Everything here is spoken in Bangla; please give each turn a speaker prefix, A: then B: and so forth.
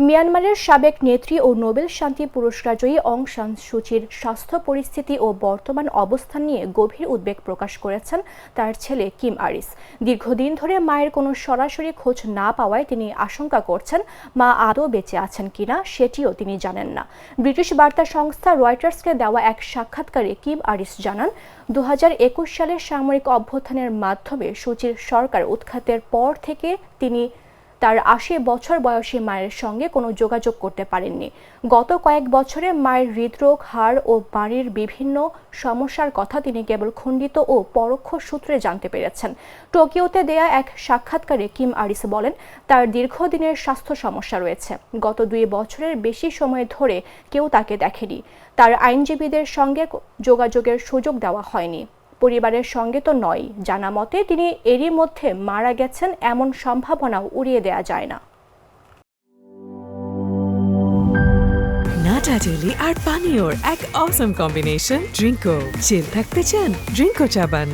A: মিয়ানমারের সাবেক নেত্রী ও নোবেল শান্তি পুরস্কারজয়ী অং সান সুচির স্বাস্থ্য পরিস্থিতি ও বর্তমান অবস্থান নিয়ে গভীর উদ্বেগ প্রকাশ করেছেন তার ছেলে কিম আরিস। দীর্ঘদিন ধরে মায়ের কোনো সরাসরি খোঁজ না পাওয়ায় তিনি আশঙ্কা করছেন মা আদৌ বেঁচে আছেন কিনা সেটিও তিনি জানেন না। ব্রিটিশ বার্তা সংস্থা রয়টার্সকে দেওয়া এক সাক্ষাৎকারে কিম আরিস জানান, 2021 সালে সামরিক অভ্যুত্থানের মাধ্যমে সুচির সরকার উৎখাতের পর থেকে তিনি তার 80 বছর বয়সী মায়ের সঙ্গে কোনো যোগাযোগ করতে পারেননি। গত কয়েক বছরে মায়ের হৃদরোগ, হাড় ও বাড়ির বিভিন্ন সমস্যার কথা তিনি কেবল খণ্ডিত ও পরোক্ষ সূত্রে জানতে পেরেছেন। টোকিওতে দেয়া এক সাক্ষাৎকারে কিম আরিস বলেন, তার দীর্ঘদিনের স্বাস্থ্য সমস্যা রয়েছে। গত 2 বছরের বেশি সময় ধরে কেউ তাকে দেখেনি। তার আইনজীবীদের সঙ্গে যোগাযোগের সুযোগ দেওয়া হয়নি। পরিবারের সঙ্গে তো নয়, জানা মতে তিনি এরই মধ্যে মারা গেছেন এমন সম্ভাবনাও উড়িয়ে দেয়া যায় না।
B: নাটা জেলি আর পানীয়র এক অসম কম্বিনেশন ড্রিঙ্কো। চিল থাকতে চান, ড্রিঙ্কো চাবান।